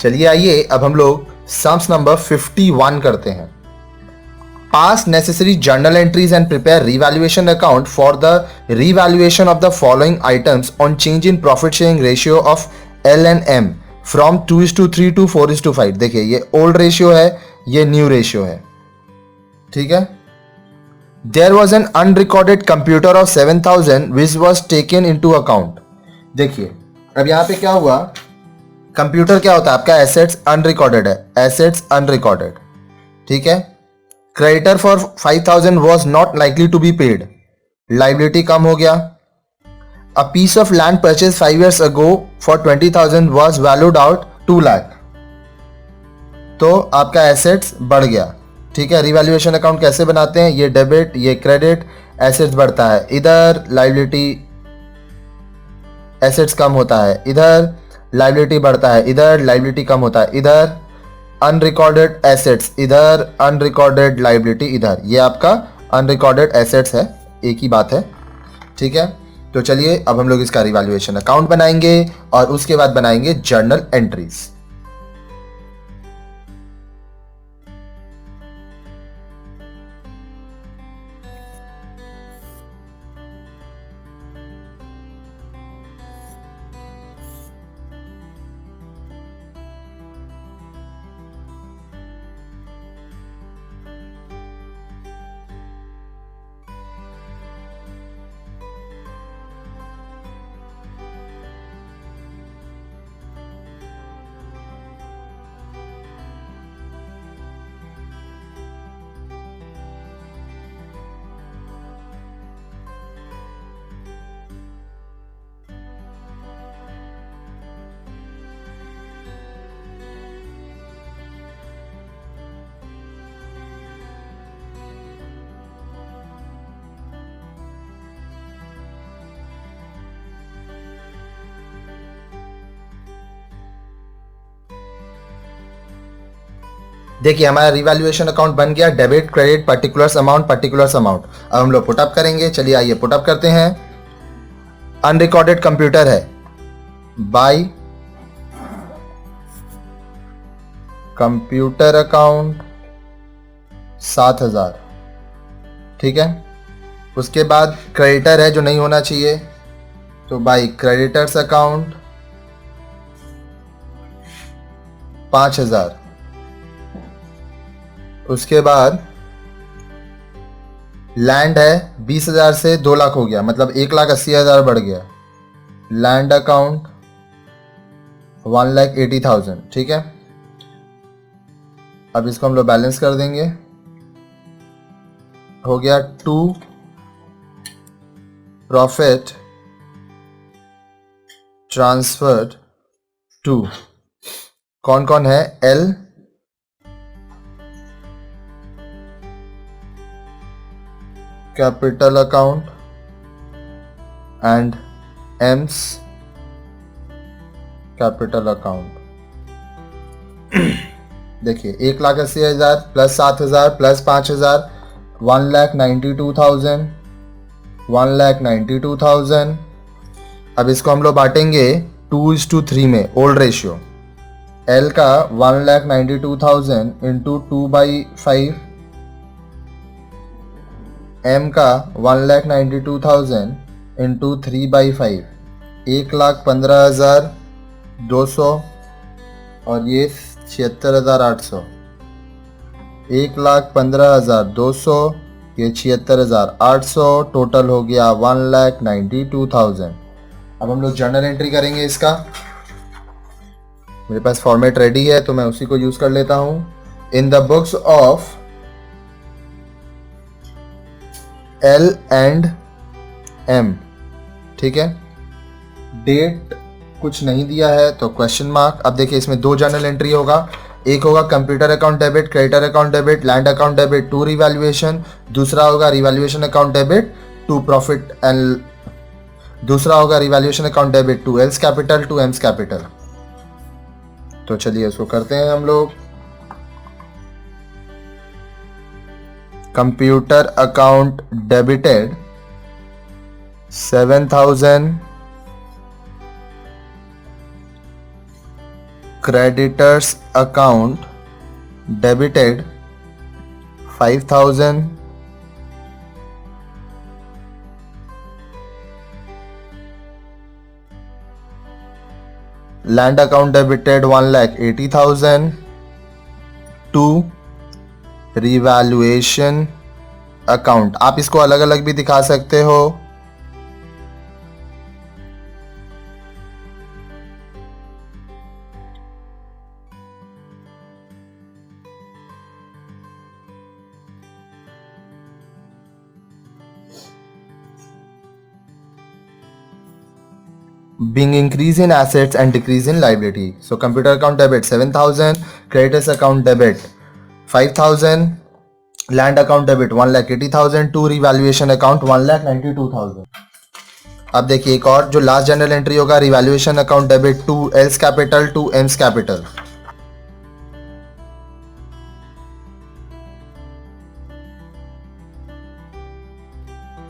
चलिए आइए अब हम लोग सम्स नंबर 51 करते हैं। Pass necessary journal entries and prepare revaluation account for the revaluation of the following items on change in profit sharing ratio of L and M from 2:3 to 4:5। देखिए ये old ratio है, ये new ratio है, ठीक है। There was an unrecorded computer of 7,000 which was taken into account। देखिए अब यहां पे क्या हुआ, कंप्यूटर क्या होता है आपका, एसेट्स अनरिकॉर्डेड है, एसेट्स अनरिकॉर्डेड, ठीक है। Creditor for 5,000 was not likely to be paid, liability कम हो गया। A piece of land purchase 5 years ago for 20,000 was valued out 2 lakh, तो आपका एसेट्स बढ़ गया, ठीक है। रिवैल्यूएशन अकाउंट कैसे बनाते हैं, ये डेबिट ये क्रेडिट, एसेट्स बढ़ता है, इधर लाइबिलिटी एसेट्स कम होता है, इधर लाइबिलिटी बढ़ता है, इधर लाइबिलिटी कम होता है, इधर अनरिकॉर्डेड एसेट्स, इधर अनरिकॉर्डेड लाइबिलिटी, इधर ये आपका अनरिकॉर्डेड एसेट्स है, एक ही बात है, ठीक है। तो चलिए अब हम लोग इसका रिवैल्यूएशन अकाउंट बनाएंगे और उसके बाद बनाएंगे जर्नल एंट्रीज। देखिए हमारा रिवैल्यूएशन अकाउंट बन गया, debit credit particulars amount particulars amount. अब हम लोग पुटअप करेंगे, चलिए आइए पुटअप करते हैं। अनरिकॉर्डेड कंप्यूटर है, बाय कंप्यूटर अकाउंट 7,000, ठीक है। उसके बाद क्रेडिटर है जो नहीं होना चाहिए, तो बाय क्रेडिटर्स अकाउंट 5,000। उसके बाद लैंड है 20,000 से 2 लाख हो गया, मतलब 1,80,000 बढ़ गया। लैंड अकाउंट 1,80,000, ठीक है। अब इसको हम लोग बैलेंस कर देंगे, हो गया 2 प्रॉफिट ट्रांसफर्ड टू, कौन कौन है, L capital account and AIIMS capital account. देखिए 1,80,000 प्लस 7,000 प्लस 5,000 1,92,000 1,92,000। अब इसको हम लोग बांटेंगे 2:3 में, ओल्ड रेशियो। एल का 1,92,000 इंटू 2/5, एम का 1,92,000 इंटू 3/5, 1,15,200 और ये 76,800। 1,15,200, ये 76,800, टोटल हो गया 1,92,000। अब हम लोग जर्नल एंट्री करेंगे इसका। मेरे पास फॉर्मेट रेडी है तो मैं उसी को यूज कर लेता हूं। In the books of L and M, ठीक है। डेट कुछ नहीं दिया है तो क्वेश्चन मार्क। अब देखिए इसमें 2 जर्नल एंट्री होगा, एक होगा computer account debit, creditor account debit, land account debit to revaluation, दूसरा होगा revaluation account debit to profit and, दूसरा होगा revaluation account debit to L's capital to M's capital. तो चलिए इसको करते हैं हम लोग। Computer account debited 7,000, creditors account debited 5,000, land account debited 1,80,000 to revaluation account. आप इसको अलग अलग भी दिखा सकते हो. Being increase in assets and decrease in liability. So computer account debit 7,000, creditors account debit 5,000, land account debit 1,80,000 to revaluation account 1,92,000. अब देखिए एक और जो लास्ट जनरल एंट्री होगा, revaluation account debit to L's capital to M's capital.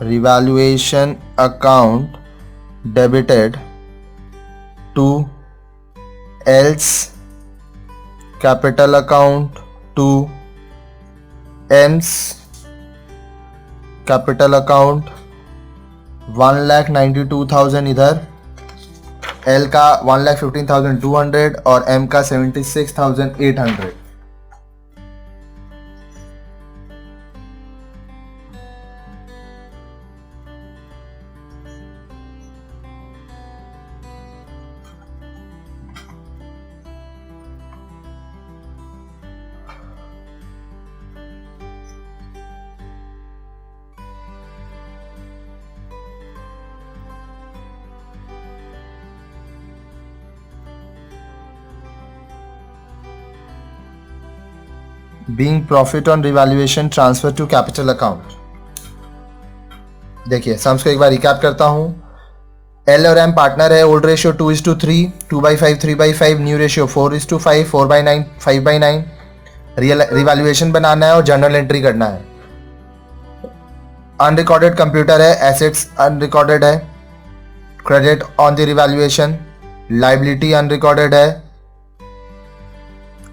Revaluation account debited to else capital account to ems capital account 1,92,000 इधर, L का 1,15,200 और M का 76,800. Being profit on revaluation transfer to capital account. देखिए sums को एक बार recap करता हूं. L और M पार्टनर है. Old ratio 2:3, 2/5, 3/5. New ratio 4:5, 4/9, 5/9. Revaluation बनाना है और जर्नल एंट्री करना है. अनरिकॉर्डेड कंप्यूटर है. एसेट्स अनरिकॉर्डेड है. Credit on the revaluation. Liability unrecorded है.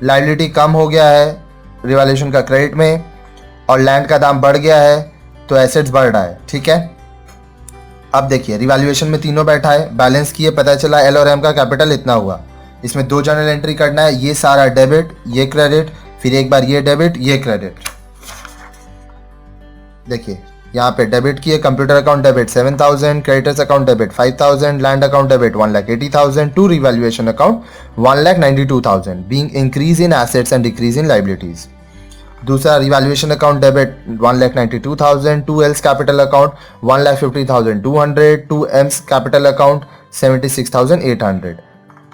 लाइबिलिटी कम हो गया है रिवैल्यूएशन का क्रेडिट में, और लैंड का दाम बढ़ गया है तो एसेट्स बढ़ रहा है. ठीक है. अब देखिए रिवैल्यूएशन में तीनों बैठा है. बैलेंस किए पता चला एल और एम का कैपिटल इतना हुआ. इसमें दो जर्नल एंट्री करना है. ये सारा डेबिट, ये क्रेडिट, फिर एक बार ये डेबिट, ये क्रेडिट. देखिए यहाँ पे डेबिट किए. Computer account debit 7,000, creditors account debit 5,000, land account debit 1,80,000 to revaluation account 1,92,000. Being increase in assets and decrease in liabilities. दूसरा revaluation account debit 1,92,000 to L's capital account 1,50,200 to M's capital account 76,800.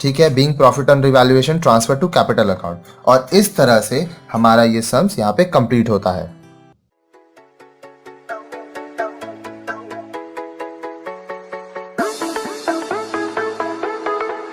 ठीक है. Being profit on revaluation transfer to capital account. और इस तरह से हमारा ये sums यहाँ पे कंप्लीट होता है.